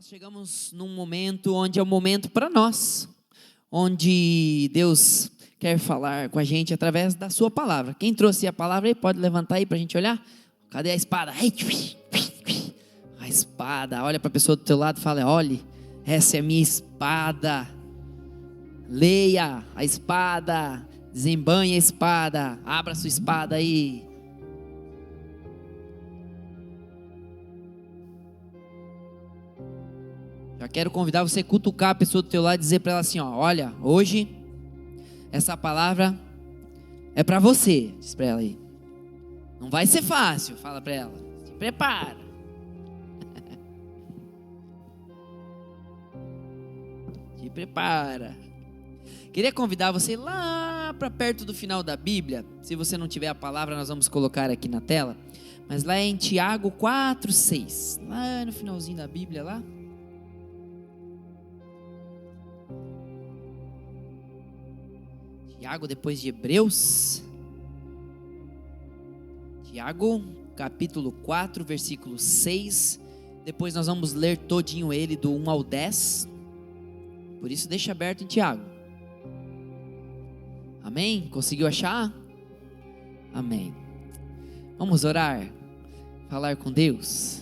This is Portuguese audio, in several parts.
Nós chegamos num momento onde é o momento para nós, onde Deus quer falar com a gente através da sua palavra. Quem trouxe a palavra aí, pode levantar aí para a gente olhar? Cadê a espada? A espada, olha para a pessoa do teu lado e fala: olhe, essa é a minha espada. Leia a espada, desembanhe a espada, abra a sua espada aí. Já quero convidar você a cutucar a pessoa do teu lado e dizer para ela assim: ó, olha, hoje essa palavra é para você. Diz para ela aí. Não vai ser fácil, fala para ela. Se prepara. Se prepara. Queria convidar você lá para perto do final da Bíblia. Se você não tiver a palavra, nós vamos colocar aqui na tela. Mas lá é em Tiago 4:6. Lá no finalzinho da Bíblia lá. Tiago depois de Hebreus. Tiago capítulo 4, versículo 6. Depois nós vamos ler todinho ele do 1 ao 10. Por isso deixa aberto em Tiago. Amém? Conseguiu achar? Amém. Vamos orar, falar com Deus.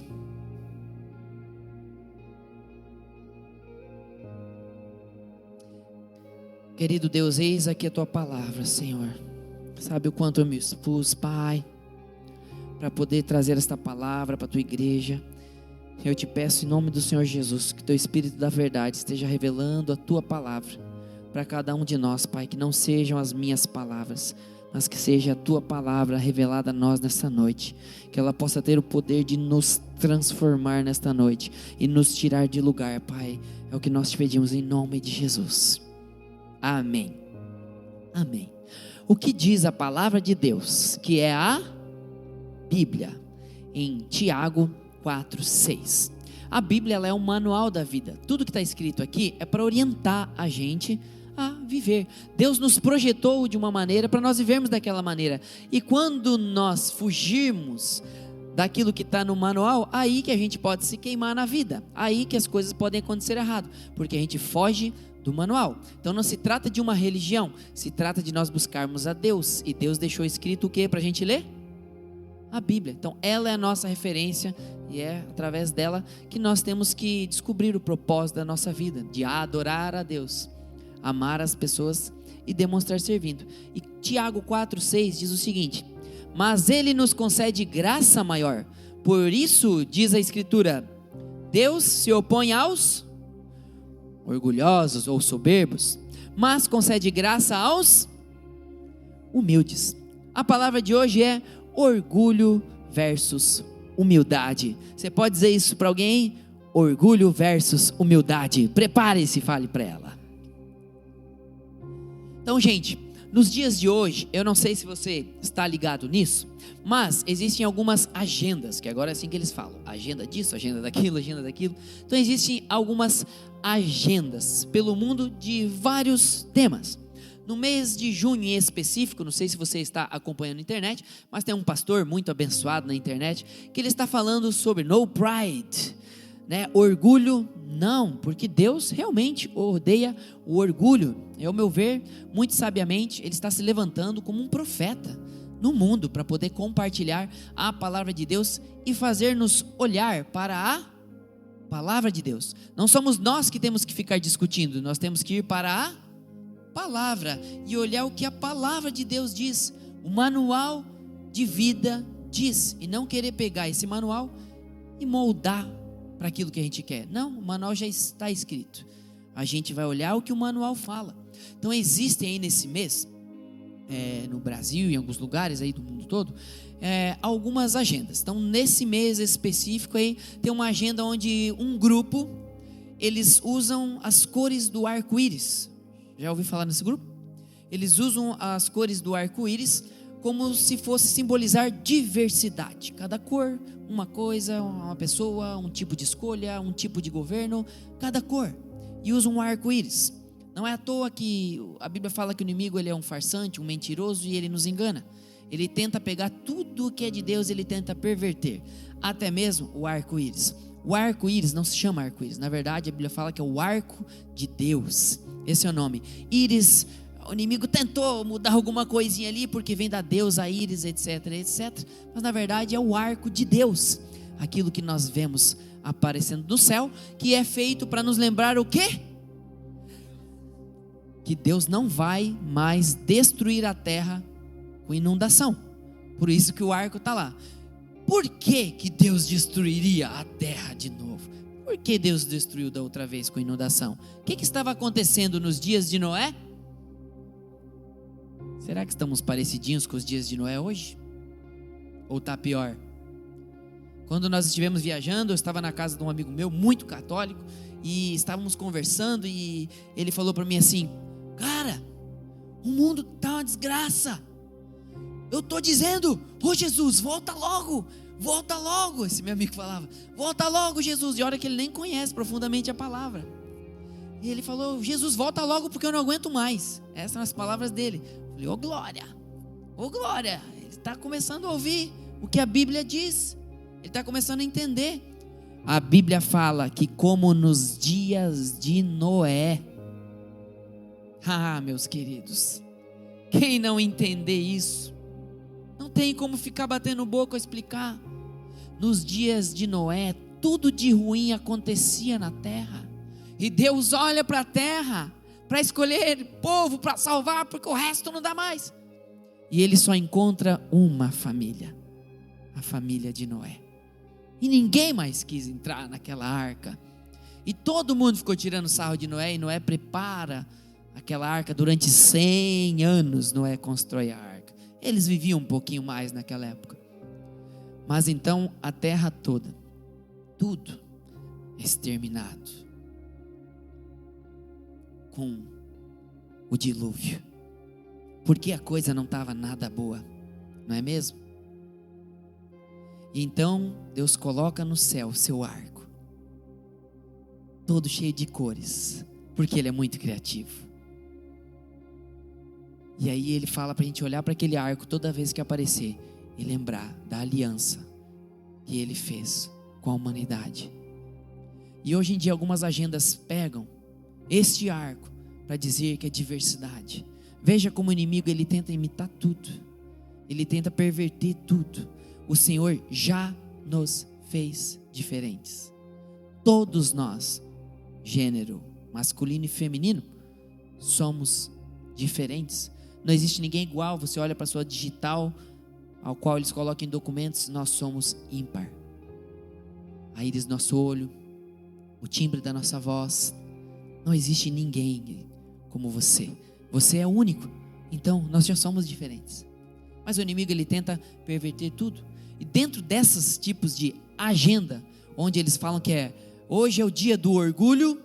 Querido Deus, eis aqui a tua palavra, Senhor. Sabe o quanto eu me expus, Pai, para poder trazer esta palavra para a tua igreja. Eu te peço em nome do Senhor Jesus, que teu Espírito da verdade esteja revelando a tua palavra para cada um de nós, Pai, que não sejam as minhas palavras, mas que seja a tua palavra revelada a nós nesta noite, que ela possa ter o poder de nos transformar nesta noite e nos tirar de lugar, Pai. É o que nós te pedimos em nome de Jesus. Amém. Amém. O que diz a palavra de Deus, que é a Bíblia, em Tiago 4:6. A Bíblia, ela é um manual da vida. Tudo que está escrito aqui é para orientar a gente a viver. Deus nos projetou de uma maneira para nós vivermos daquela maneira. E quando nós fugirmos daquilo que está no manual, aí que a gente pode se queimar na vida. Aí que as coisas podem acontecer errado, porque a gente foge do manual. Então não se trata de uma religião, se trata de nós buscarmos a Deus. E Deus deixou escrito o que para a gente ler? A Bíblia. Então ela é a nossa referência e é através dela que nós temos que descobrir o propósito da nossa vida, de adorar a Deus, amar as pessoas e demonstrar servindo. E Tiago 4:6 diz o seguinte: mas Ele nos concede graça maior. Por isso diz a Escritura: Deus se opõe aos orgulhosos ou soberbos, mas concede graça aos humildes. A palavra de hoje é orgulho versus humildade. Você pode dizer isso para alguém? Orgulho versus humildade. Prepare-se e fale para ela. Então, gente, nos dias de hoje, eu não sei se você está ligado nisso, mas existem algumas agendas, que agora é assim que eles falam, agenda disso, agenda daquilo, agenda daquilo. Então existem algumas agendas pelo mundo de vários temas. No mês de junho em específico, não sei se você está acompanhando na internet, mas tem um pastor muito abençoado na internet, que ele está falando sobre no pride, né? Orgulho não, porque Deus realmente odeia o orgulho. Ao meu ver, muito sabiamente, ele está se levantando como um profeta no mundo para poder compartilhar a palavra de Deus e fazer-nos olhar para a palavra de Deus. Não somos nós que temos que ficar discutindo, nós temos que ir para a palavra e olhar o que a palavra de Deus diz, o manual de vida diz, e não querer pegar esse manual e moldar para aquilo que a gente quer. Não, o manual já está escrito. A gente vai olhar o que o manual fala. Então existem aí nesse mês, no Brasil e em alguns lugares aí do mundo todo, algumas agendas. Então nesse mês específico aí tem uma agenda onde um grupo, eles usam as cores do arco-íris. Já ouviu falar nesse grupo? Eles usam as cores do arco-íris como se fosse simbolizar diversidade. Cada cor, uma coisa, uma pessoa, um tipo de escolha, um tipo de governo, cada cor. E usam um arco-íris. Não é à toa que a Bíblia fala que o inimigo, ele é um farsante, um mentiroso, e ele nos engana. Ele tenta pegar tudo o que é de Deus, ele tenta perverter. Até mesmo o arco-íris. O arco-íris não se chama arco-íris, na verdade a Bíblia fala que é o arco de Deus, esse é o nome. Íris, o inimigo tentou mudar alguma coisinha ali, porque vem da deusa Íris, etc, etc, mas na verdade é o arco de Deus, aquilo que nós vemos aparecendo no céu, que é feito para nos lembrar o quê? Que Deus não vai mais destruir a terra com inundação. Por isso que o arco está lá. Por que que Deus destruiria a terra de novo? Por que Deus destruiu da outra vez com inundação? O que estava acontecendo nos dias de Noé? Será que estamos parecidinhos com os dias de Noé hoje? Ou está pior? Quando nós estivemos viajando, eu estava na casa de um amigo meu, muito católico, e estávamos conversando, e ele falou para mim assim: cara, o mundo está uma desgraça. Eu estou dizendo, ô Jesus, volta logo, esse meu amigo falava, volta logo Jesus, e olha que ele nem conhece profundamente a palavra, e ele falou, Jesus, volta logo porque eu não aguento mais. Essas são as palavras dele. Eu falei, ô glória, ele está começando a ouvir o que a Bíblia diz, ele está começando a entender. A Bíblia fala que como nos dias de Noé, meus queridos, quem não entender isso, não tem como ficar batendo boca a explicar. Nos dias de Noé, tudo de ruim acontecia na terra, e Deus olha para a terra, para escolher povo, para salvar, porque o resto não dá mais, e Ele só encontra uma família, a família de Noé, e ninguém mais quis entrar naquela arca, e todo mundo ficou tirando sarro de Noé, e Noé prepara aquela arca durante 100 anos, Noé constrói a arca. Eles viviam um pouquinho mais naquela época, mas então a terra toda, tudo exterminado com o dilúvio, porque a coisa não estava nada boa, não é mesmo? E então Deus coloca no céu seu arco, todo cheio de cores, porque Ele é muito criativo. E aí Ele fala para a gente olhar para aquele arco toda vez que aparecer e lembrar da aliança que Ele fez com a humanidade. E hoje em dia algumas agendas pegam este arco para dizer que é diversidade. Veja como o inimigo ele tenta imitar tudo, ele tenta perverter tudo. O Senhor já nos fez diferentes. Todos nós, gênero masculino e feminino, somos diferentes. Não existe ninguém igual. Você olha para a sua digital, ao qual eles colocam em documentos, nós somos ímpar. A íris do nosso olho, o timbre da nossa voz, não existe ninguém como você. Você é único, então nós já somos diferentes. Mas o inimigo ele tenta perverter tudo. E dentro desses tipos de agenda, onde eles falam que hoje é o dia do orgulho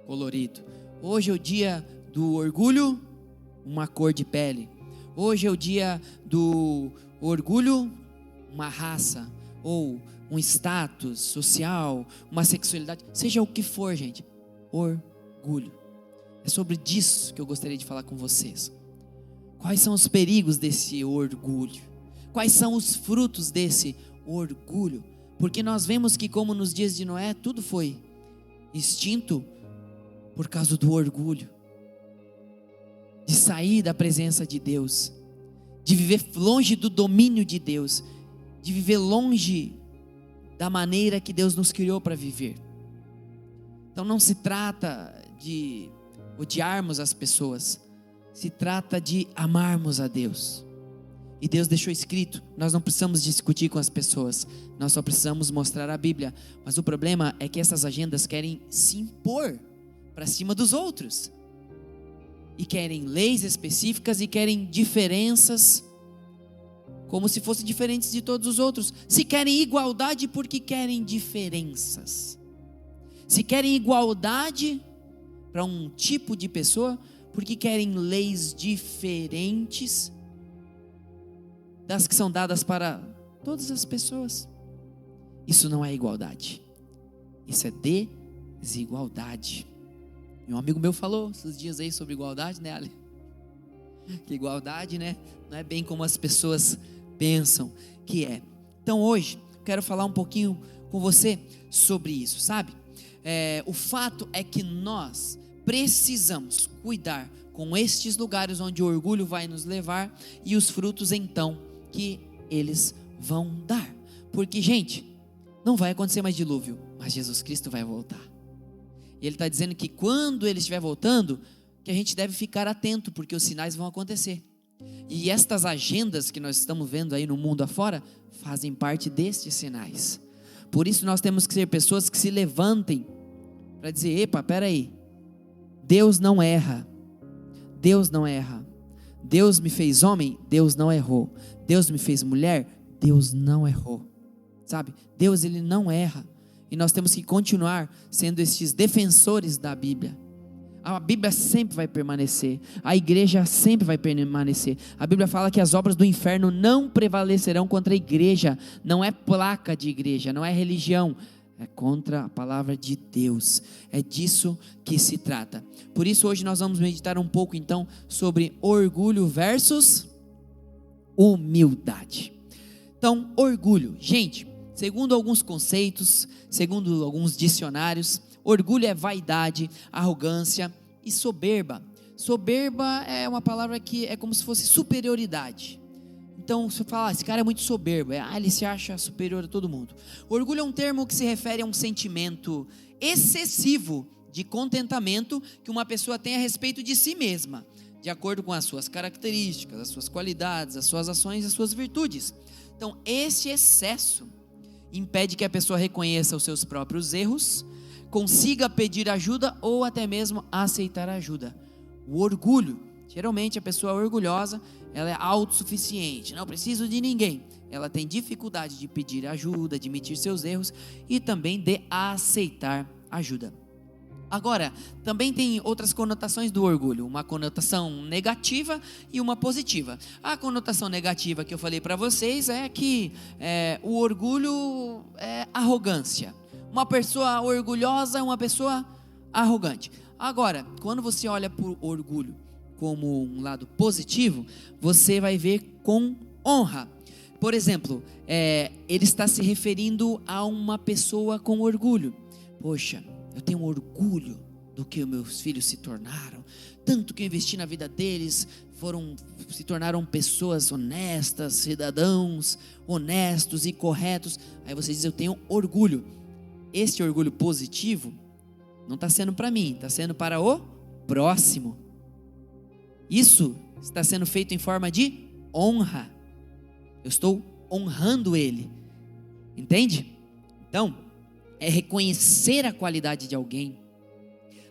colorido, hoje é o dia do orgulho uma cor de pele, hoje é o dia do orgulho uma raça, ou um status social, uma sexualidade, seja o que for, gente, orgulho. É sobre isso que eu gostaria de falar com vocês. Quais são os perigos desse orgulho? Quais são os frutos desse orgulho? Porque nós vemos que, como nos dias de Noé, tudo foi extinto por causa do orgulho, de sair da presença de Deus, de viver longe do domínio de Deus, de viver longe da maneira que Deus nos criou para viver. Então não se trata de odiarmos as pessoas, se trata de amarmos a Deus. E Deus deixou escrito, nós não precisamos discutir com as pessoas, nós só precisamos mostrar a Bíblia. Mas o problema é que essas agendas querem se impor para cima dos outros, e querem leis específicas, e querem diferenças, como se fossem diferentes de todos os outros. Se querem igualdade, porque querem diferenças. Se querem igualdade para um tipo de pessoa, porque querem leis diferentes das que são dadas para todas as pessoas. Isso não é igualdade, isso é desigualdade. E um amigo meu falou esses dias aí sobre igualdade, né, Ali? Que igualdade, né, não é bem como as pessoas pensam que é. Então hoje, quero falar um pouquinho com você sobre isso, sabe? O fato é que nós precisamos cuidar com estes lugares onde o orgulho vai nos levar e os frutos então que eles vão dar. Porque, gente, não vai acontecer mais dilúvio, mas Jesus Cristo vai voltar. E Ele está dizendo que quando Ele estiver voltando, que a gente deve ficar atento, porque os sinais vão acontecer. E estas agendas que nós estamos vendo aí no mundo afora, fazem parte destes sinais. Por isso nós temos que ser pessoas que se levantem para dizer: epa, peraí, Deus não erra, Deus não erra. Deus me fez homem, Deus não errou. Deus me fez mulher, Deus não errou. Sabe, Deus ele não erra. E nós temos que continuar sendo estes defensores da Bíblia. A Bíblia sempre vai permanecer, a igreja sempre vai permanecer. A Bíblia fala que as obras do inferno não prevalecerão contra a igreja. Não é placa de igreja, não é religião, é contra a palavra de Deus. É disso que se trata. Por isso hoje nós vamos meditar um pouco então sobre orgulho versus humildade. Então, orgulho, gente, segundo alguns conceitos, segundo alguns dicionários, orgulho é vaidade, arrogância e soberba. Soberba é uma palavra que é como se fosse superioridade. Então, você fala, esse cara é muito soberbo, ele se acha superior a todo mundo. Orgulho é um termo que se refere a um sentimento excessivo de contentamento que uma pessoa tem a respeito de si mesma, de acordo com as suas características, as suas qualidades, as suas ações e as suas virtudes. Então, esse excesso impede que a pessoa reconheça os seus próprios erros, consiga pedir ajuda ou até mesmo aceitar ajuda. O orgulho, geralmente a pessoa orgulhosa, ela é autossuficiente, não preciso de ninguém. Ela tem dificuldade de pedir ajuda, de admitir seus erros e também de aceitar ajuda. Agora, também tem outras conotações do orgulho, uma conotação negativa e uma positiva. A conotação negativa que eu falei para vocês é que o orgulho é arrogância. Uma pessoa orgulhosa é uma pessoa arrogante. Agora, quando você olha para o orgulho como um lado positivo, você vai ver com honra. Por exemplo, ele está se referindo a uma pessoa com orgulho. Poxa, eu tenho orgulho do que os meus filhos se tornaram, tanto que eu investi na vida deles, se tornaram pessoas honestas, cidadãos honestos e corretos. Aí você diz, eu tenho orgulho. Este orgulho positivo não está sendo para mim, está sendo para o próximo. Isso está sendo feito em forma de honra. Eu estou honrando ele. Entende? Então, é reconhecer a qualidade de alguém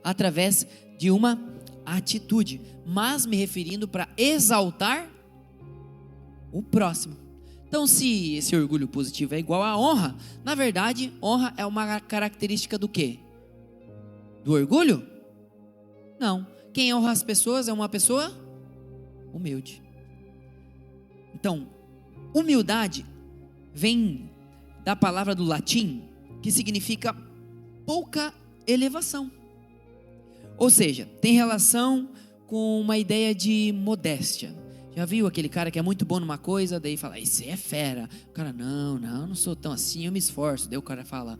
através de uma atitude, mas me referindo para exaltar o próximo. Então, se esse orgulho positivo é igual à honra, na verdade, honra é uma característica do quê? Do orgulho? Não. Quem honra as pessoas é uma pessoa humilde. Então, humildade vem da palavra do latim que significa pouca elevação. Ou seja, tem relação com uma ideia de modéstia. Já viu aquele cara que é muito bom numa coisa, daí fala, esse é fera. O cara, não sou tão assim, eu me esforço. Daí o cara fala,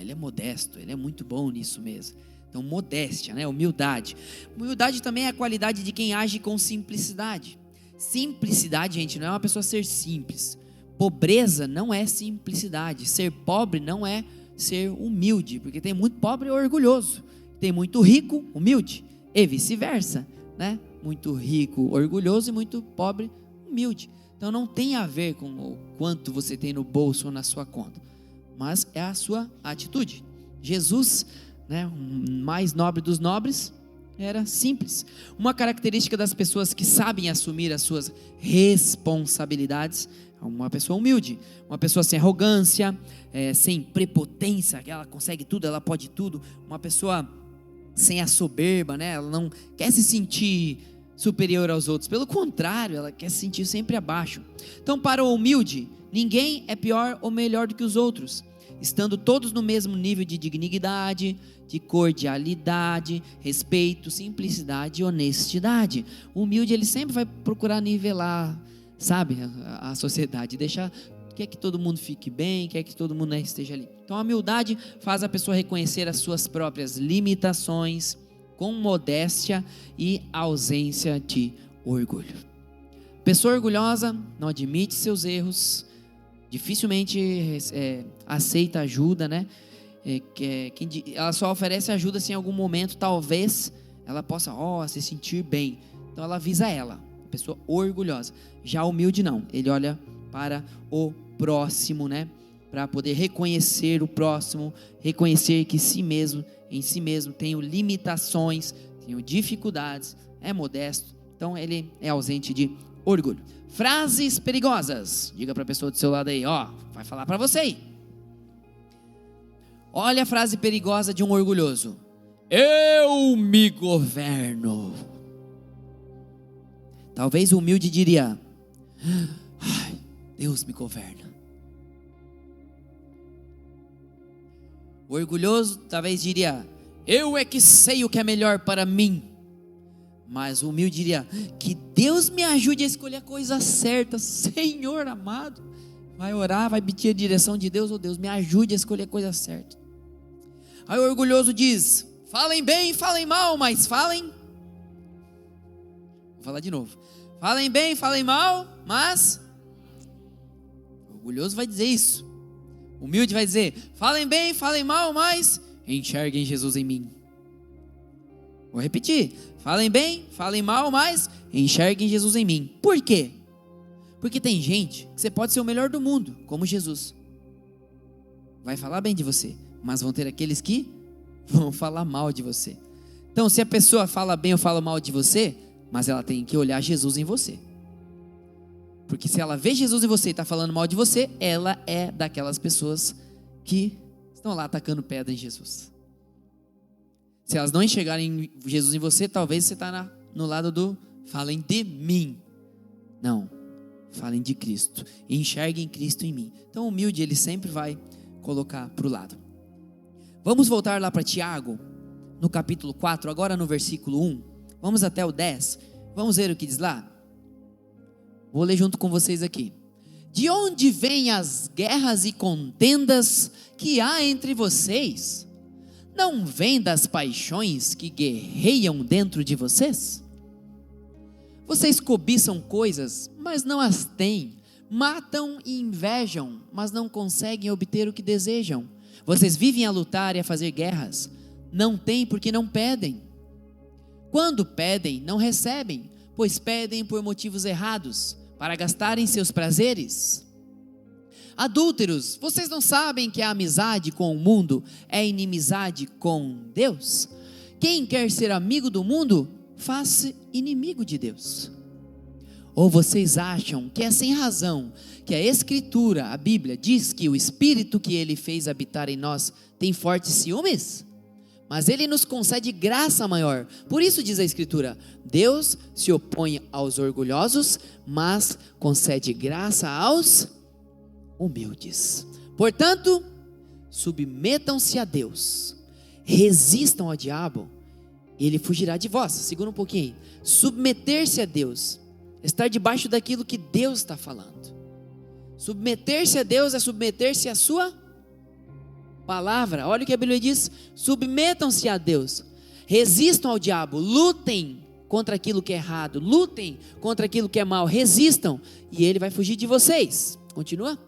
ele é modesto, ele é muito bom nisso mesmo. Então, modéstia, né? Humildade. Humildade também é a qualidade de quem age com simplicidade. Simplicidade, gente, não é uma pessoa ser simples. Pobreza não é simplicidade. Ser pobre não é ser humilde, porque tem muito pobre orgulhoso, tem muito rico humilde, e vice-versa, né? Muito rico orgulhoso e muito pobre humilde. Então não tem a ver com o quanto você tem no bolso ou na sua conta, mas é a sua atitude. Jesus, né, o mais nobre dos nobres, era simples. Uma característica das pessoas que sabem assumir as suas responsabilidades é uma pessoa humilde, uma pessoa sem arrogância, sem prepotência, que ela consegue tudo, ela pode tudo, uma pessoa sem a soberba, né? Ela não quer se sentir superior aos outros, pelo contrário, ela quer se sentir sempre abaixo. Então, para o humilde, ninguém é pior ou melhor do que os outros, estando todos no mesmo nível de dignidade, de cordialidade, respeito, simplicidade e honestidade. O humilde, ele sempre vai procurar nivelar, sabe, a sociedade, deixar quer que todo mundo fique bem, quer que todo mundo esteja ali. Então a humildade faz a pessoa reconhecer as suas próprias limitações com modéstia e ausência de orgulho. Pessoa orgulhosa não admite seus erros, dificilmente aceita ajuda, né? Ela só oferece ajuda se em algum momento talvez ela possa se sentir bem. Então ela visa ela, pessoa orgulhosa. Já humilde não, ele olha para o próximo, né? Para poder reconhecer o próximo, reconhecer que em si mesmo tenho limitações, tenho dificuldades, é modesto. Então ele é ausente de orgulho. Frases perigosas. Diga para a pessoa do seu lado aí, vai falar para você aí. Olha a frase perigosa de um orgulhoso. Eu me governo. Talvez o humilde diria, Deus me governa. O orgulhoso talvez diria, eu é que sei o que é melhor para mim. Mas o humilde diria, que Deus me ajude a escolher a coisa certa, Senhor amado. Vai orar, vai pedir a direção de Deus, Deus me ajude a escolher a coisa certa. Aí o orgulhoso diz, falem bem, falem mal, mas falem. Vou falar de novo. Falem bem, falem mal, mas... O orgulhoso vai dizer isso. O humilde vai dizer, falem bem, falem mal, mas enxerguem Jesus em mim. Vou repetir. Falem bem, falem mal, mas enxerguem Jesus em mim. Por quê? Porque tem gente que você pode ser o melhor do mundo, como Jesus. Vai falar bem de você, mas vão ter aqueles que vão falar mal de você. Então, se a pessoa fala bem ou fala mal de você, mas ela tem que olhar Jesus em você. Porque se ela vê Jesus em você e está falando mal de você, ela é daquelas pessoas que estão lá atacando pedra em Jesus. Se elas não enxergarem Jesus em você, talvez você está no lado do falem de mim. Não, falem de Cristo. Enxerguem Cristo em mim. Então o humilde, ele sempre vai colocar para o lado. Vamos voltar lá para Tiago, no capítulo 4, agora no versículo 1. Vamos até o 10. Vamos ver o que diz lá? Vou ler junto com vocês aqui. De onde vêm as guerras e contendas que há entre vocês? Não vêm das paixões que guerreiam dentro de vocês? Vocês cobiçam coisas, mas não as têm. Matam e invejam, mas não conseguem obter o que desejam. Vocês vivem a lutar e a fazer guerras. Não têm porque não pedem. Quando pedem, não recebem, pois pedem por motivos errados, para gastarem seus prazeres. Adúlteros, vocês não sabem que a amizade com o mundo é inimizade com Deus? Quem quer ser amigo do mundo, faz-se inimigo de Deus. Ou vocês acham que é sem razão que a Escritura, a Bíblia, diz que o Espírito que Ele fez habitar em nós tem fortes ciúmes? Mas Ele nos concede graça maior. Por isso diz a Escritura, Deus se opõe aos orgulhosos, mas concede graça aos humildes. Portanto, submetam-se a Deus, resistam ao diabo, e ele fugirá de vós. Segura um pouquinho aí. Submeter-se a Deus, estar debaixo daquilo que Deus está falando. Submeter-se a Deus é submeter-se à sua palavra. Olha o que a Bíblia diz, submetam-se a Deus, resistam ao diabo, lutem contra aquilo que é errado, lutem contra aquilo que é mal, resistam, e ele vai fugir de vocês. Continua.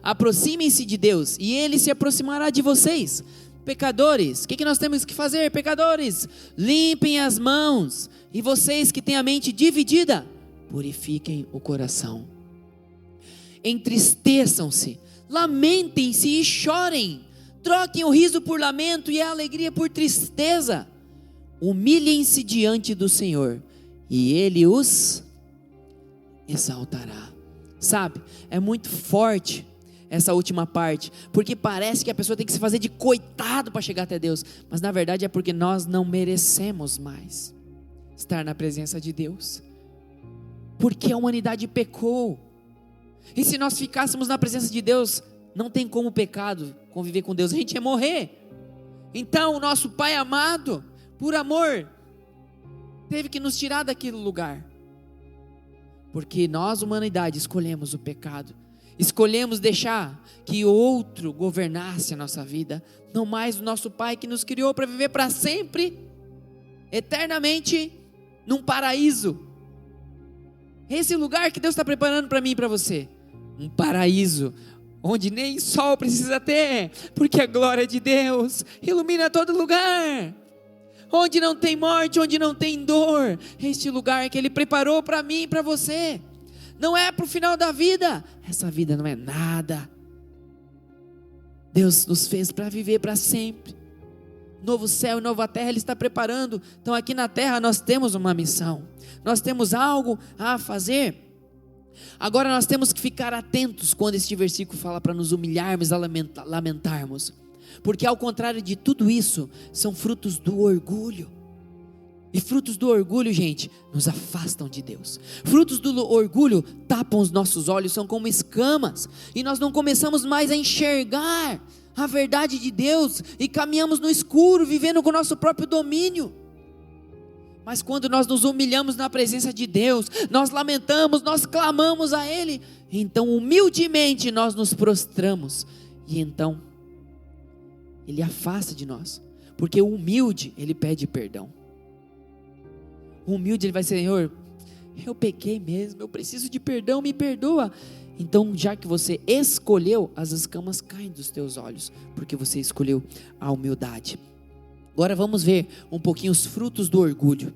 Aproximem-se de Deus, e Ele se aproximará de vocês. Pecadores, o que nós temos que fazer, pecadores? Limpem as mãos, e vocês que têm a mente dividida, purifiquem o coração. Entristeçam-se, lamentem-se e chorem, troquem o riso por lamento e a alegria por tristeza. Humilhem-se diante do Senhor, e Ele os exaltará. Sabe, é muito forte essa última parte, porque parece que a pessoa tem que se fazer de coitado para chegar até Deus, mas na verdade é porque nós não merecemos mais estar na presença de Deus, porque a humanidade pecou, e se nós ficássemos na presença de Deus, não tem como o pecado conviver com Deus, a gente ia morrer. Então o nosso Pai amado, por amor, teve que nos tirar daquele lugar, porque nós, humanidade, escolhemos o pecado. Escolhemos deixar que outro governasse a nossa vida, não mais o nosso Pai que nos criou para viver para sempre, eternamente, num paraíso. Esse lugar que Deus está preparando para mim e para você, um paraíso, onde nem sol precisa ter, porque a glória de Deus ilumina todo lugar, onde não tem morte, onde não tem dor. Este lugar que Ele preparou para mim e para você, não é para o final da vida, essa vida não é nada, Deus nos fez para viver para sempre, novo céu e nova terra Ele está preparando. Então aqui na terra nós temos uma missão, nós temos algo a fazer. Agora nós temos que ficar atentos quando este versículo fala para nos humilharmos, lamentarmos, porque ao contrário de tudo isso, são frutos do orgulho. E frutos do orgulho, gente, nos afastam de Deus. Frutos do orgulho tapam os nossos olhos, são como escamas, e nós não começamos mais a enxergar a verdade de Deus, e caminhamos no escuro, vivendo com o nosso próprio domínio. Mas quando nós nos humilhamos na presença de Deus, nós lamentamos, nós clamamos a Ele, então humildemente nós nos prostramos, e então Ele afasta de nós, porque o humilde, ele pede perdão. O humilde, ele vai ser: Senhor, eu pequei mesmo, eu preciso de perdão, me perdoa. Então, já que você escolheu, as escamas caem dos teus olhos, porque você escolheu a humildade. Agora vamos ver um pouquinho os frutos do orgulho.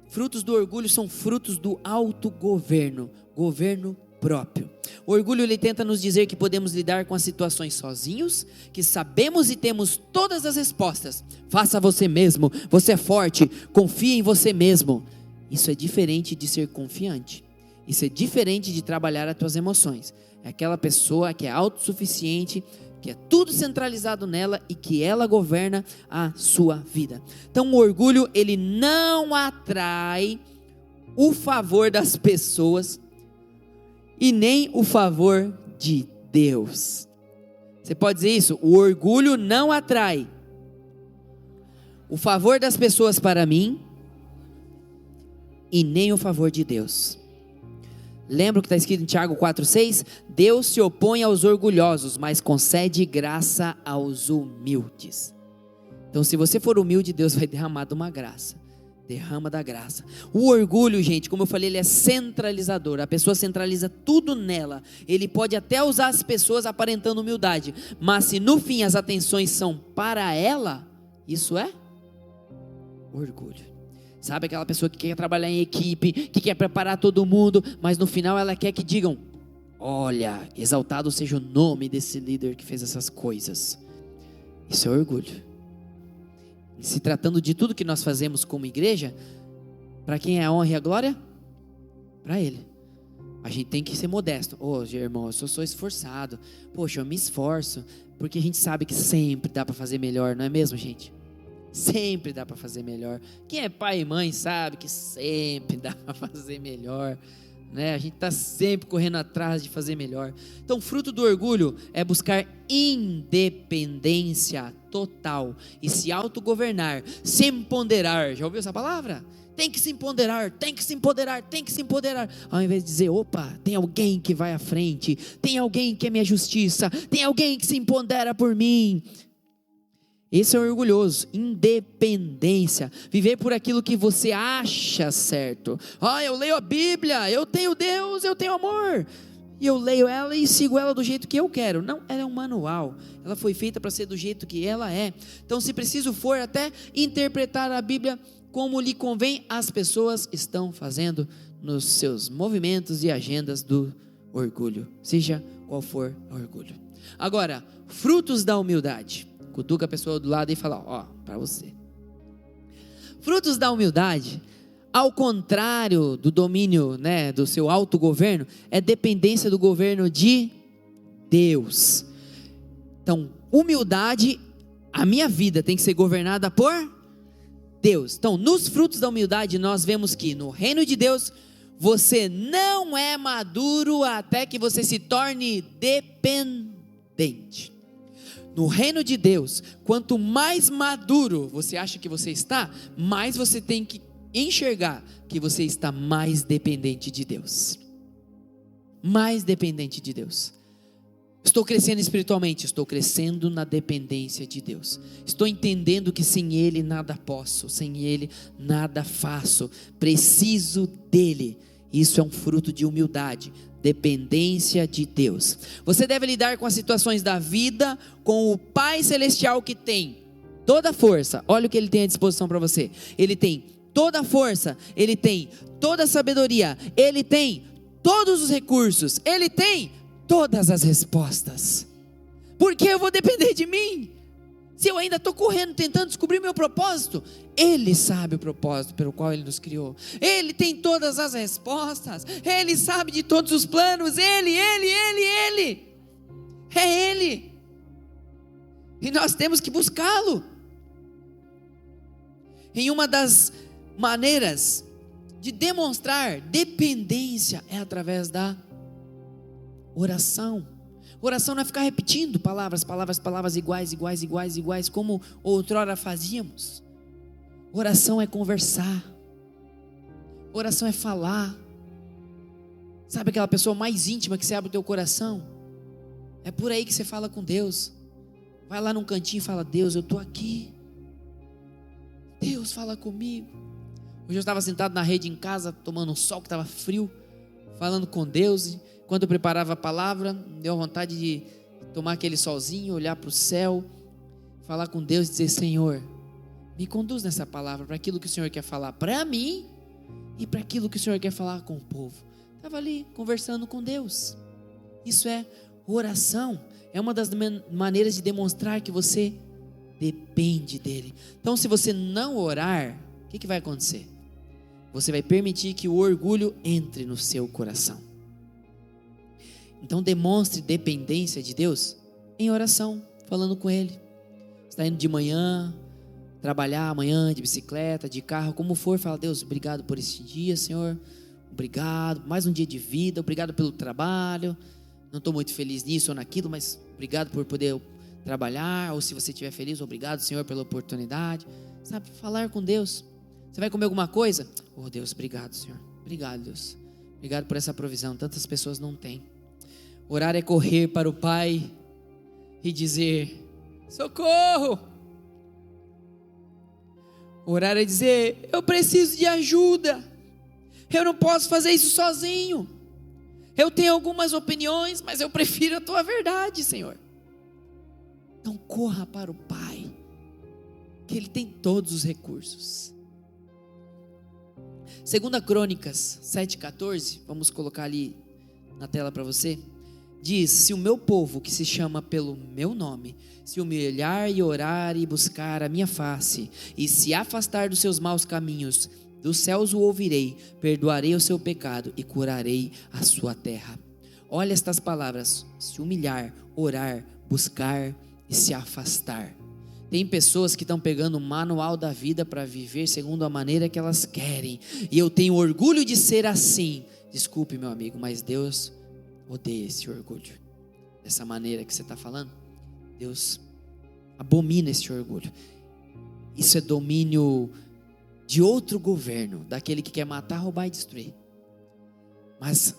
Frutos do orgulho são frutos do autogoverno, governo próprio. O orgulho, ele tenta nos dizer que podemos lidar com as situações sozinhos, que sabemos e temos todas as respostas. Faça você mesmo, você é forte, confie em você mesmo. Isso é diferente de ser confiante. Isso é diferente de trabalhar as tuas emoções. É aquela pessoa que é autossuficiente, que é tudo centralizado nela e que ela governa a sua vida. Então o orgulho, ele não atrai o favor das pessoas e nem o favor de Deus. Você pode dizer isso? O orgulho não atrai o favor das pessoas para mim e nem o favor de Deus. Lembra o que está escrito em Tiago 4,6? Deus se opõe aos orgulhosos, mas concede graça aos humildes. Então, se você for humilde, Deus vai derramar de uma graça. Derrama da graça. O orgulho, gente, como eu falei, ele é centralizador. A pessoa centraliza tudo nela. Ele pode até usar as pessoas aparentando humildade, mas se no fim as atenções são para ela, isso é orgulho. Sabe aquela pessoa que quer trabalhar em equipe, que quer preparar todo mundo, mas no final ela quer que digam: olha, exaltado seja o nome desse líder que fez essas coisas. Isso é orgulho. Se tratando de tudo que nós fazemos como igreja, para quem é a honra e a glória? Para Ele. A gente tem que ser modesto. Irmão, eu sou esforçado. Poxa, eu me esforço, porque a gente sabe que sempre dá para fazer melhor, não é mesmo, gente? Sempre dá para fazer melhor. Quem é pai e mãe sabe que sempre dá para fazer melhor, né? A gente está sempre correndo atrás de fazer melhor. Então, fruto do orgulho é buscar independência total e se autogovernar, se empoderar. Já ouviu essa palavra? Tem que se empoderar, tem que se empoderar, tem que se empoderar. Ao invés de dizer: opa, tem alguém que vai à frente, tem alguém que é minha justiça, tem alguém que se empodera por mim. Esse é o orgulhoso. Independência, viver por aquilo que você acha certo. Eu leio a Bíblia, eu tenho Deus, eu tenho amor, e eu leio ela e sigo ela do jeito que eu quero. Não, ela é um manual, ela foi feita para ser do jeito que ela é. Então, se preciso for até interpretar a Bíblia como lhe convém, as pessoas estão fazendo nos seus movimentos e agendas do orgulho, seja qual for o orgulho. Agora, frutos da humildade. Cutuca a pessoa do lado e fala: para você. Frutos da humildade, ao contrário do domínio, né, do seu autogoverno, é dependência do governo de Deus. Então, humildade, a minha vida tem que ser governada por Deus. Então, nos frutos da humildade, nós vemos que no reino de Deus, você não é maduro até que você se torne dependente. No reino de Deus, quanto mais maduro você acha que você está, mais você tem que enxergar que você está mais dependente de Deus. Mais dependente de Deus. Estou crescendo espiritualmente, estou crescendo na dependência de Deus. Estou entendendo que sem Ele nada posso, sem Ele nada faço. Preciso dEle. Isso é um fruto de humildade, dependência de Deus. Você deve lidar com as situações da vida com o Pai Celestial que tem toda a força. Olha o que Ele tem à disposição para você. Ele tem toda a força, Ele tem toda a sabedoria, Ele tem todos os recursos, Ele tem todas as respostas. Por que eu vou depender de mim? Se eu ainda estou correndo, tentando descobrir meu propósito, Ele sabe o propósito pelo qual Ele nos criou. Ele tem todas as respostas. Ele sabe de todos os planos. Ele. É Ele. E nós temos que buscá-lo. Em uma das maneiras de demonstrar dependência é através da oração. Oração não é ficar repetindo palavras iguais, como outrora fazíamos. Oração é conversar. Oração é falar. Sabe aquela pessoa mais íntima que você abre o teu coração? É por aí que você fala com Deus. Vai lá num cantinho e fala: Deus, eu estou aqui. Deus, fala comigo. Hoje eu estava sentado na rede em casa, tomando um sol que estava frio, falando com Deus. Quando eu preparava a palavra, deu vontade de tomar aquele solzinho, olhar para o céu, falar com Deus e dizer: Senhor, me conduz nessa palavra para aquilo que o Senhor quer falar para mim e para aquilo que o Senhor quer falar com o povo. Estava ali conversando com Deus. Isso é oração. É uma das maneiras de demonstrar que você depende dEle. Então, se você não orar, o que vai acontecer? Você vai permitir que o orgulho entre no seu coração. Então demonstre dependência de Deus em oração, falando com Ele. Você está indo de manhã, trabalhar amanhã de bicicleta, de carro, como for, fala: Deus, obrigado por esse dia, Senhor. Obrigado, mais um dia de vida, obrigado pelo trabalho. Não estou muito feliz nisso ou naquilo, mas obrigado por poder trabalhar. Ou se você estiver feliz, obrigado, Senhor, pela oportunidade. Sabe, falar com Deus. Você vai comer alguma coisa? Oh Deus, obrigado, Senhor. Obrigado, Deus. Obrigado por essa provisão, tantas pessoas não têm. Orar é correr para o Pai e dizer: socorro! Orar é dizer: eu preciso de ajuda. Eu não posso fazer isso sozinho. Eu tenho algumas opiniões, mas eu prefiro a Tua verdade, Senhor. Então corra para o Pai, que Ele tem todos os recursos. 2 Crônicas 7,14, vamos colocar ali na tela para você. Diz: se o meu povo, que se chama pelo meu nome, se humilhar e orar e buscar a minha face, e se afastar dos seus maus caminhos, dos céus o ouvirei, perdoarei o seu pecado e curarei a sua terra. Olha estas palavras: se humilhar, orar, buscar e se afastar. Tem pessoas que estão pegando o manual da vida para viver segundo a maneira que elas querem, e eu tenho orgulho de ser assim. Desculpe, meu amigo, mas Deus odeia esse orgulho. Dessa maneira que você está falando, Deus abomina esse orgulho. Isso é domínio de outro governo, daquele que quer matar, roubar e destruir. Mas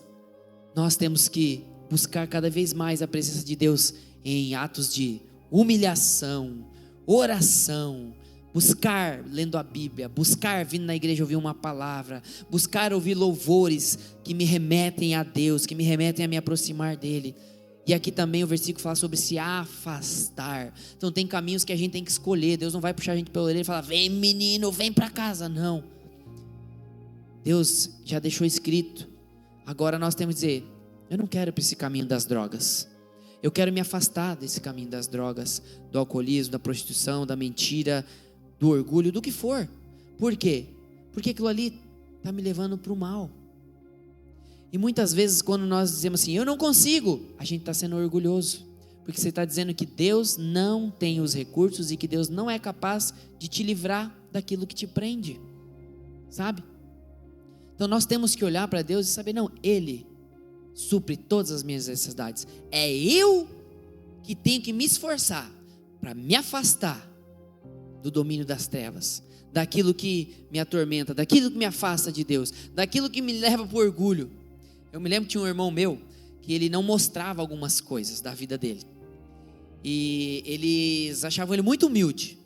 nós temos que buscar cada vez mais a presença de Deus em atos de humilhação, oração, buscar lendo a Bíblia, buscar vindo na igreja ouvir uma palavra, buscar ouvir louvores que me remetem a Deus, que me remetem a me aproximar dEle. E aqui também o versículo fala sobre se afastar. Então tem caminhos que a gente tem que escolher. Deus não vai puxar a gente pela orelha e falar: vem menino, vem para casa. Não. Deus já deixou escrito. Agora nós temos que dizer: eu não quero ir para esse caminho das drogas. Eu quero me afastar desse caminho das drogas, do alcoolismo, da prostituição, da mentira, do orgulho, do que for. Por quê? Porque aquilo ali está me levando para o mal. E muitas vezes quando nós dizemos assim: eu não consigo, a gente está sendo orgulhoso, porque você está dizendo que Deus não tem os recursos e que Deus não é capaz de te livrar daquilo que te prende, sabe? Então nós temos que olhar para Deus e saber: não, Ele supre todas as minhas necessidades. É eu que tenho que me esforçar para me afastar do domínio das trevas, daquilo que me atormenta, daquilo que me afasta de Deus, daquilo que me leva para o orgulho. Eu me lembro que tinha um irmão meu que ele não mostrava algumas coisas da vida dele. E eles achavam ele muito humilde.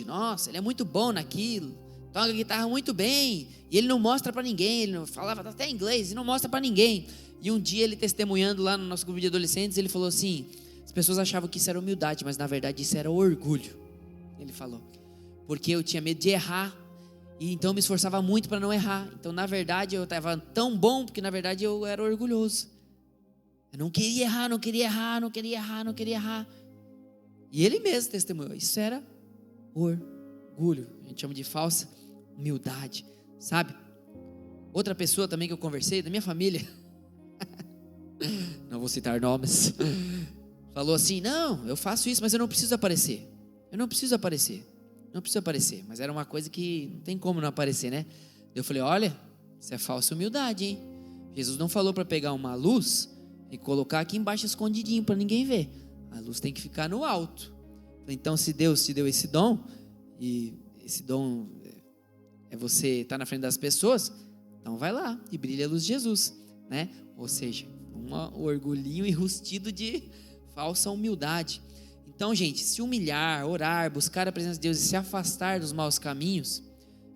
Nossa, ele é muito bom naquilo, toca guitarra muito bem, e ele não mostra para ninguém, ele não falava até inglês e não mostra para ninguém. E um dia ele testemunhando lá no nosso grupo de adolescentes, ele falou assim: as pessoas achavam que isso era humildade, mas na verdade isso era orgulho. Ele falou, porque eu tinha medo de errar, e então eu me esforçava muito para não errar. Então na verdade eu estava tão bom, porque na verdade eu era orgulhoso. Eu não queria errar. E ele mesmo testemunhou, isso era orgulho. A gente chama de falsa humildade, sabe? Outra pessoa também que eu conversei, da minha família, não vou citar nomes, falou assim: não, eu faço isso, mas eu não preciso aparecer. Mas era uma coisa que não tem como não aparecer, né? Eu falei: olha, isso é falsa humildade, hein? Jesus não falou para pegar uma luz e colocar aqui embaixo escondidinho para ninguém ver. A luz tem que ficar no alto. Então, se Deus te deu esse dom, e esse dom é você estar na frente das pessoas, então vai lá e brilha a luz de Jesus, né? Ou seja, um orgulhinho enrustido de falsa humildade. Então, gente, se humilhar, orar, buscar a presença de Deus e se afastar dos maus caminhos,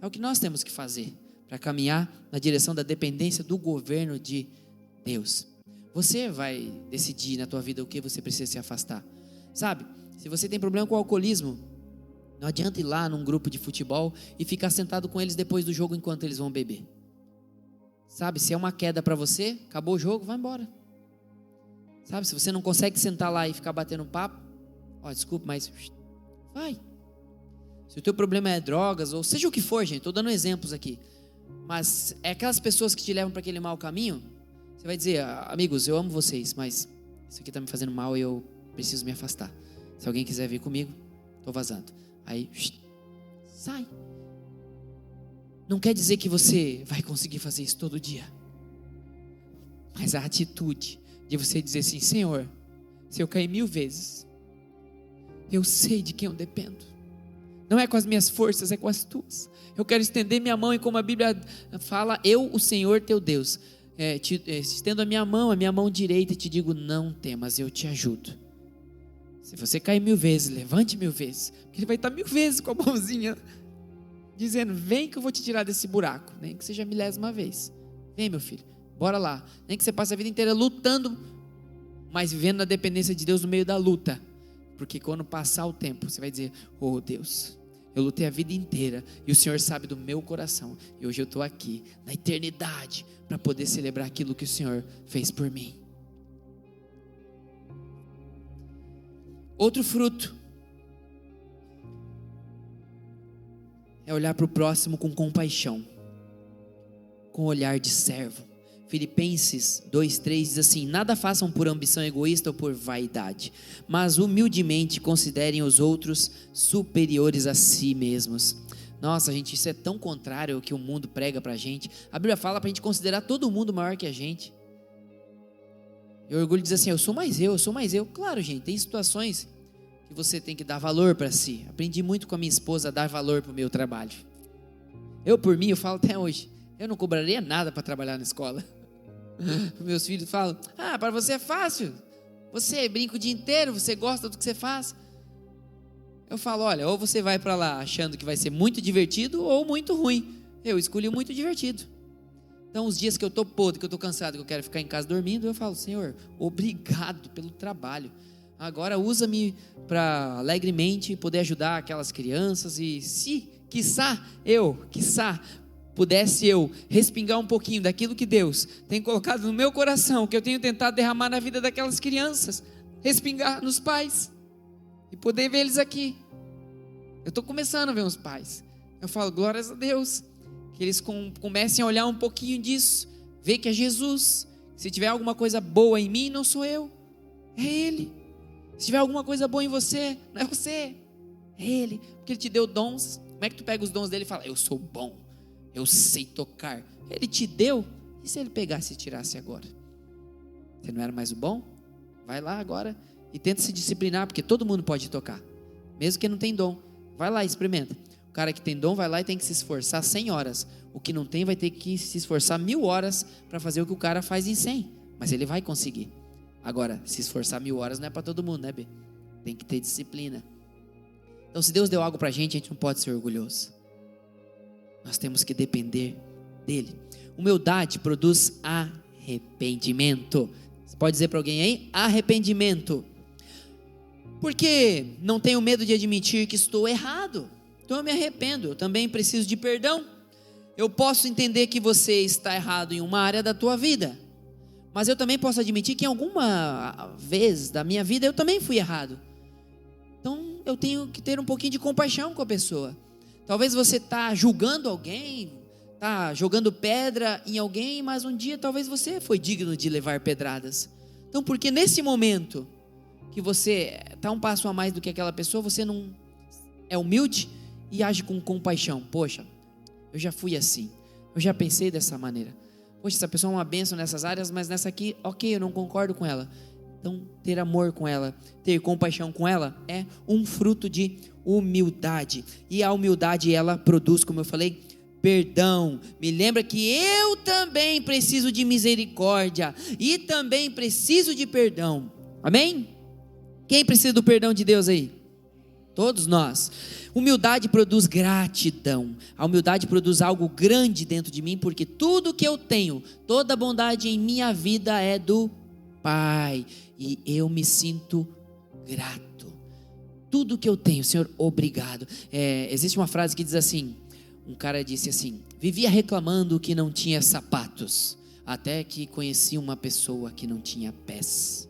é o que nós temos que fazer para caminhar na direção da dependência do governo de Deus. Você vai decidir na tua vida o que você precisa se afastar. Sabe, se você tem problema com o alcoolismo, não adianta ir lá num grupo de futebol e ficar sentado com eles depois do jogo enquanto eles vão beber. Sabe, se é uma queda para você, acabou o jogo, vai embora. Sabe, se você não consegue sentar lá e ficar batendo papo, desculpa, mas vai. Se o teu problema é drogas, ou seja o que for, gente, estou dando exemplos aqui, mas é aquelas pessoas que te levam para aquele mau caminho, você vai dizer: amigos, eu amo vocês, mas isso aqui está me fazendo mal e eu preciso me afastar. Se alguém quiser vir comigo, estou vazando. Aí, sai. Não quer dizer que você vai conseguir fazer isso todo dia, mas a atitude de você dizer assim: Senhor, se eu cair 1000 vezes, eu sei de quem eu dependo. Não é com as minhas forças, é com as tuas. Eu quero estender minha mão, e como a Bíblia fala, eu, o Senhor teu Deus, estendo a minha mão direita, e te digo: não temas, eu te ajudo. Se você cair 1000 vezes, levante 1000 vezes, porque Ele vai estar 1000 vezes com a mãozinha dizendo: vem que eu vou te tirar desse buraco, nem que seja a 1000ª vez. Vem, meu filho, bora lá. Nem que você passe a vida inteira lutando, mas vivendo na dependência de Deus no meio da luta, porque quando passar o tempo, você vai dizer: oh Deus, eu lutei a vida inteira e o Senhor sabe do meu coração, e hoje eu estou aqui na eternidade para poder celebrar aquilo que o Senhor fez por mim. Outro fruto é olhar para o próximo com compaixão, com olhar de servo. Filipenses 2:3 diz assim: nada façam por ambição egoísta ou por vaidade, mas humildemente considerem os outros superiores a si mesmos. Nossa, gente, isso é tão contrário ao que o mundo prega pra gente. A Bíblia fala pra gente considerar todo mundo maior que a gente. E o orgulho diz assim: eu sou mais eu. Claro, gente, tem situações que você tem que dar valor para si. Aprendi muito com a minha esposa a dar valor pro meu trabalho. Eu, por mim, eu falo até hoje, eu não cobraria nada para trabalhar na escola. Meus filhos falam: para você é fácil, você brinca o dia inteiro, você gosta do que você faz. Eu falo: olha, ou você vai para lá achando que vai ser muito divertido ou muito ruim. Eu escolhi o muito divertido. Então os dias que eu estou podre, que eu estou cansado, que eu quero ficar em casa dormindo, eu falo: Senhor, obrigado pelo trabalho, agora usa-me para alegremente poder ajudar aquelas crianças. E se, quiçá pudesse eu respingar um pouquinho daquilo que Deus tem colocado no meu coração, que eu tenho tentado derramar na vida daquelas crianças, respingar nos pais e poder ver eles aqui. Eu estou começando a ver os pais, eu falo: glórias a Deus, que eles comecem a olhar um pouquinho disso, ver que é Jesus. Se tiver alguma coisa boa em mim, não sou eu, é Ele. Se tiver alguma coisa boa em você, não é você, é Ele, porque Ele te deu dons. Como é que tu pega os dons dele e fala: eu sou bom, eu sei tocar? Ele te deu, e se Ele pegasse e tirasse agora? Você não era mais o bom? Vai lá agora e tenta se disciplinar, porque todo mundo pode tocar, mesmo que não tem dom. Vai lá e experimenta. O cara que tem dom vai lá e tem que se esforçar 100 horas. O que não tem vai ter que se esforçar 1000 horas para fazer o que o cara faz em 100. mas ele vai conseguir. Agora, se esforçar 1000 horas não é para todo mundo, né, B? Tem que ter disciplina. Então, se Deus deu algo para a gente não pode ser orgulhoso. Nós temos que depender dele. Humildade produz arrependimento. Você pode dizer para alguém aí? Arrependimento. Porque não tenho medo de admitir que estou errado. Então eu me arrependo. Eu também preciso de perdão. Eu posso entender que você está errado em uma área da tua vida, mas eu também posso admitir que em alguma vez da minha vida eu também fui errado. Então eu tenho que ter um pouquinho de compaixão com a pessoa. Talvez você está julgando alguém, está jogando pedra em alguém, mas um dia talvez você foi digno de levar pedradas. Então, porque nesse momento que você está um passo a mais do que aquela pessoa, você não é humilde e age com compaixão. Poxa, eu já fui assim, eu já pensei dessa maneira. Poxa, essa pessoa é uma bênção nessas áreas, mas nessa aqui, ok, eu não concordo com ela. Então, ter amor com ela, ter compaixão com ela é um fruto de humildade. E a humildade, ela produz, como eu falei, perdão. Me lembra que eu também preciso de misericórdia e também preciso de perdão. Amém? Quem precisa do perdão de Deus aí? Todos nós. Humildade produz gratidão. A humildade produz algo grande dentro de mim, porque tudo que eu tenho, toda a bondade em minha vida é do Pai, e eu me sinto grato. Tudo que eu tenho, Senhor, obrigado. Existe uma frase que diz assim, um cara disse assim: vivia reclamando que não tinha sapatos, até que conheci uma pessoa que não tinha pés.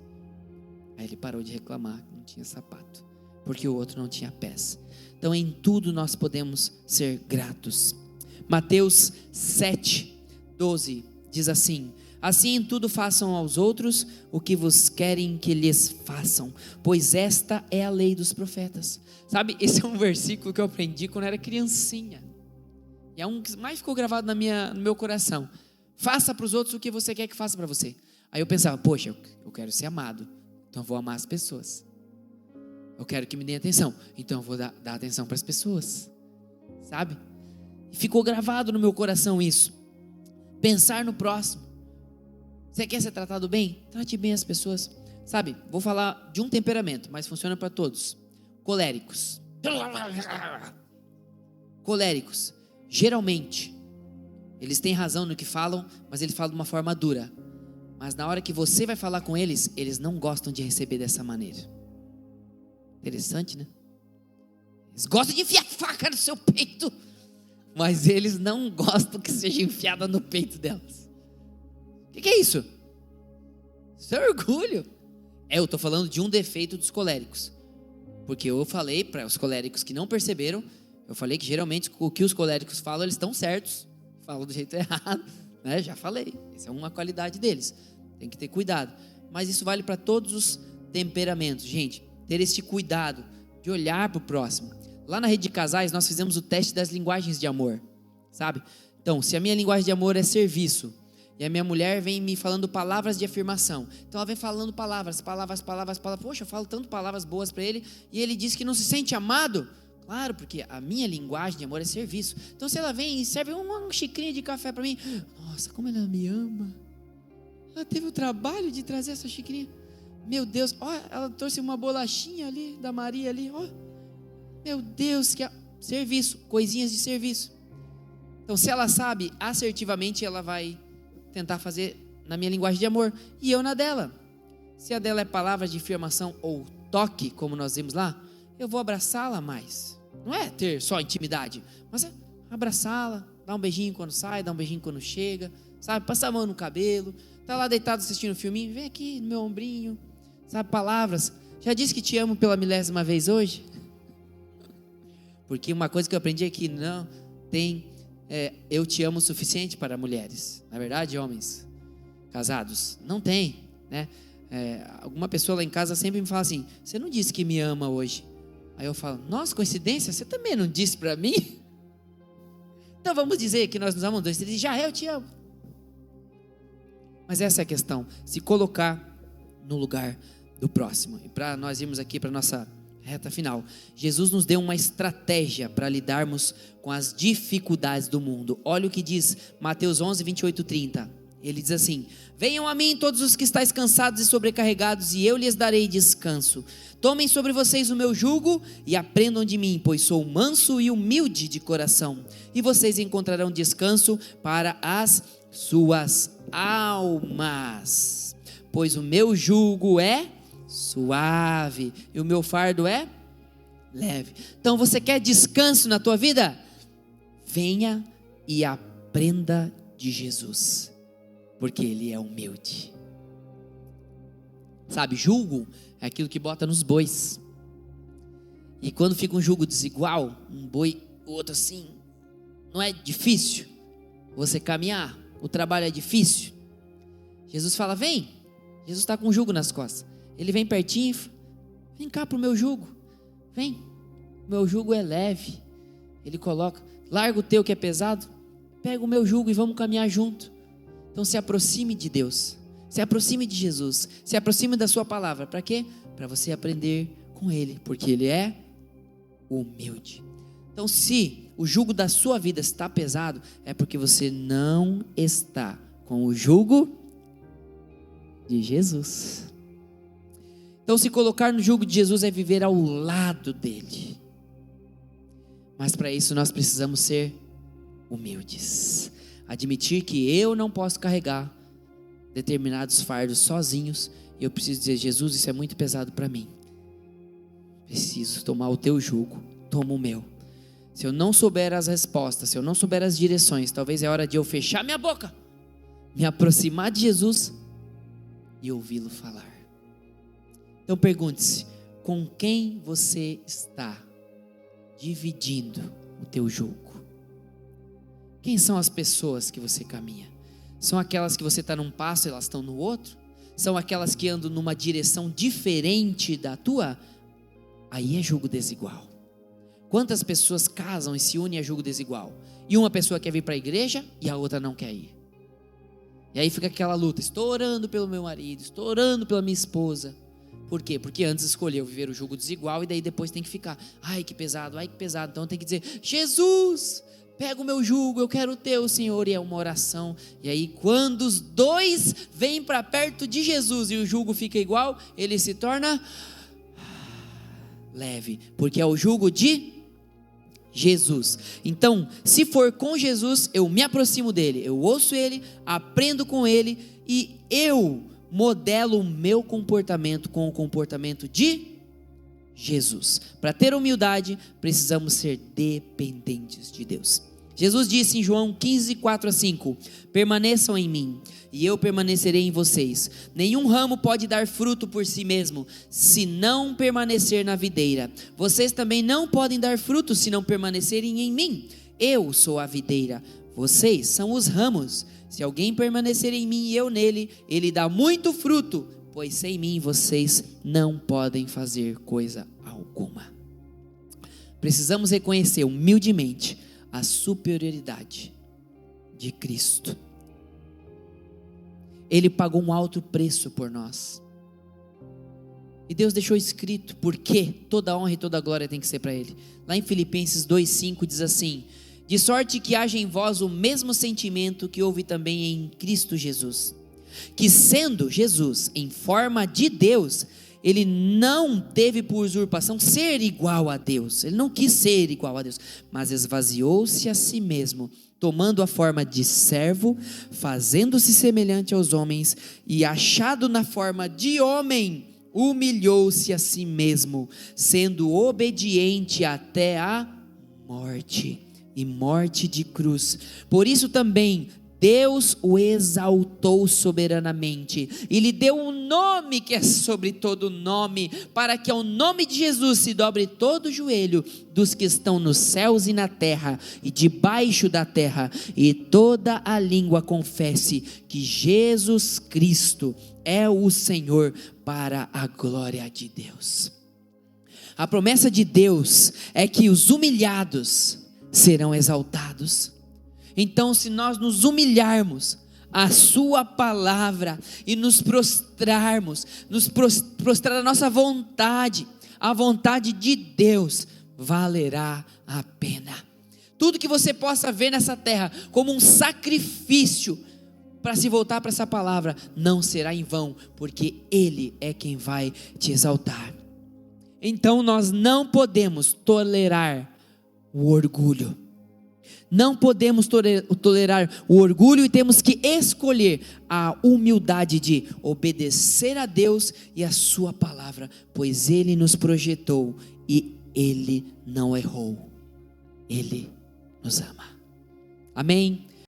Aí ele parou de reclamar que não tinha sapato, porque o outro não tinha pés. Então em tudo nós podemos ser gratos. Mateus 7:12 diz assim: assim em tudo façam aos outros o que vos querem que lhes façam, pois esta é a lei dos profetas. Sabe, esse é um versículo que eu aprendi quando era criancinha, e é um que mais ficou gravado no meu coração. Faça para os outros o que você quer que faça para você. Aí eu pensava, poxa, eu quero ser amado, então eu vou amar as pessoas. Eu quero que me deem atenção, então eu vou dar atenção para as pessoas, sabe? E ficou gravado no meu coração isso. Pensar no próximo. Você quer ser tratado bem? Trate bem as pessoas. Sabe, vou falar de um temperamento, mas funciona para todos. Coléricos. Coléricos, geralmente, eles têm razão no que falam, mas eles falam de uma forma dura. Mas na hora que você vai falar com eles, eles não gostam de receber dessa maneira. Interessante, né? Eles gostam de enfiar faca no seu peito, mas eles não gostam que seja enfiada no peito delas. O que é isso? Isso é orgulho. Eu estou falando de um defeito dos coléricos, porque eu falei para os coléricos que não perceberam, eu falei que geralmente o que os coléricos falam, eles estão certos, falam do jeito errado, né? Já falei, essa é uma qualidade deles, tem que ter cuidado. Mas isso vale para todos os temperamentos, gente. Ter este cuidado de olhar para o próximo. Lá na Rede de Casais nós fizemos o teste das linguagens de amor, sabe? Então, se a minha linguagem de amor é serviço, e a minha mulher vem me falando palavras de afirmação, então ela vem falando palavras. Poxa, eu falo tanto palavras boas para ele, e ele diz que não se sente amado. Claro, porque a minha linguagem de amor é serviço. Então se ela vem e serve uma xicrinha de café para mim, nossa, como ela me ama. Ela teve o trabalho de trazer essa xicrinha. Meu Deus, ela trouxe uma bolachinha ali, da Maria ali, meu Deus, que serviço, coisinhas de serviço. Então se ela sabe, assertivamente ela vai tentar fazer na minha linguagem de amor, e eu na dela. Se a dela é palavras de afirmação ou toque, como nós vimos lá, eu vou abraçá-la mais. Não é ter só intimidade, mas é abraçá-la, dar um beijinho quando sai, dar um beijinho quando chega, sabe, passar a mão no cabelo, tá lá deitado assistindo um filminho, vem aqui no meu ombrinho, sabe, palavras. Já disse que te amo pela 1000ª vez hoje? Porque uma coisa que eu aprendi é que não tem eu te amo o suficiente para mulheres. Na verdade, homens casados, não tem, né? Alguma pessoa lá em casa sempre me fala assim: você não disse que me ama hoje? Aí eu falo: nossa, coincidência, você também não disse para mim? Então vamos dizer que nós nos amamos 2, 3, já eu te amo. Mas essa é a questão, se colocar no lugar do próximo. E para nós irmos aqui para a nossa reta final, Jesus nos deu uma estratégia para lidarmos com as dificuldades do mundo. Olha o que diz Mateus 11, 28, 30. Ele diz assim: venham a mim todos os que estáis cansados e sobrecarregados, e eu lhes darei descanso. Tomem sobre vocês o meu jugo e aprendam de mim, pois sou manso e humilde de coração, e vocês encontrarão descanso para as suas almas. Pois o meu jugo é suave e o meu fardo é leve. Então você quer descanso na tua vida? Venha e aprenda de Jesus, porque Ele é humilde. Sabe, jugo é aquilo que bota nos bois. E quando fica um jugo desigual, um boi, o outro assim, não é difícil você caminhar? O trabalho é difícil? Jesus fala: vem. Jesus está com um jugo nas costas. Ele vem pertinho, vem cá para o meu jugo. Vem, o meu jugo é leve. Ele coloca, larga o teu que é pesado, pega o meu jugo e vamos caminhar junto. Então se aproxime de Deus, se aproxime de Jesus, se aproxime da sua palavra. Para quê? Para você aprender com Ele, porque Ele é humilde. Então se o jugo da sua vida está pesado, é porque você não está com o jugo de Jesus. Então se colocar no jugo de Jesus é viver ao lado dele. Mas para isso nós precisamos ser humildes. Admitir que eu não posso carregar determinados fardos sozinhos. E eu preciso dizer: Jesus, isso é muito pesado para mim. Preciso tomar o teu jugo, toma o meu. Se eu não souber as respostas, se eu não souber as direções, talvez é hora de eu fechar minha boca, me aproximar de Jesus e ouvi-lo falar. Então pergunte-se: com quem você está dividindo o teu jugo? Quem são as pessoas que você caminha? São aquelas que você está num passo e elas estão no outro? São aquelas que andam numa direção diferente da tua? Aí é jugo desigual. Quantas pessoas casam e se unem a jugo desigual? E uma pessoa quer vir para a igreja e a outra não quer ir. E aí fica aquela luta: estou orando pelo meu marido, estou orando pela minha esposa. Por quê? Porque antes escolheu viver o jugo desigual e daí depois tem que ficar: ai que pesado, ai que pesado. Então tem que dizer: Jesus, pega o meu jugo, eu quero o teu, Senhor. E é uma oração. E aí quando os dois vêm para perto de Jesus e o jugo fica igual, ele se torna leve, porque é o jugo de Jesus. Então, se for com Jesus, eu me aproximo dele, eu ouço ele, aprendo com ele e eu modelo o meu comportamento com o comportamento de Jesus. Para ter humildade, precisamos ser dependentes de Deus. Jesus disse em João 15, 4-5: permaneçam em mim e eu permanecerei em vocês. Nenhum ramo pode dar fruto por si mesmo, se não permanecer na videira. Vocês também não podem dar fruto se não permanecerem em mim. Eu sou a videira, vocês são os ramos. Se alguém permanecer em mim e eu nele, ele dá muito fruto, pois sem mim vocês não podem fazer coisa alguma. Precisamos reconhecer humildemente a superioridade de Cristo. Ele pagou um alto preço por nós. E Deus deixou escrito porque toda honra e toda glória tem que ser para Ele. Lá em Filipenses 2,5 diz assim: de sorte que haja em vós o mesmo sentimento que houve também em Cristo Jesus, que sendo Jesus em forma de Deus, ele não teve por usurpação ser igual a Deus. Ele não quis ser igual a Deus, mas esvaziou-se a si mesmo, tomando a forma de servo, fazendo-se semelhante aos homens, e achado na forma de homem, humilhou-se a si mesmo, sendo obediente até a morte, e morte de cruz. Por isso também Deus o exaltou soberanamente e lhe deu um nome que é sobre todo nome, para que ao nome de Jesus se dobre todo o joelho dos que estão nos céus e na terra e debaixo da terra, e toda a língua confesse que Jesus Cristo é o Senhor, para a glória de Deus. A promessa de Deus é que os humilhados serão exaltados. Então, se nós nos humilharmos à sua palavra e nos prostrarmos, prostrar a nossa vontade, a vontade de Deus, valerá a pena. Tudo que você possa ver nessa terra como um sacrifício para se voltar para essa palavra, não será em vão, porque Ele é quem vai te exaltar. Então nós não podemos tolerar o orgulho. Não podemos tolerar o orgulho e temos que escolher a humildade de obedecer a Deus e a sua palavra, pois Ele nos projetou e Ele não errou. Ele nos ama. Amém?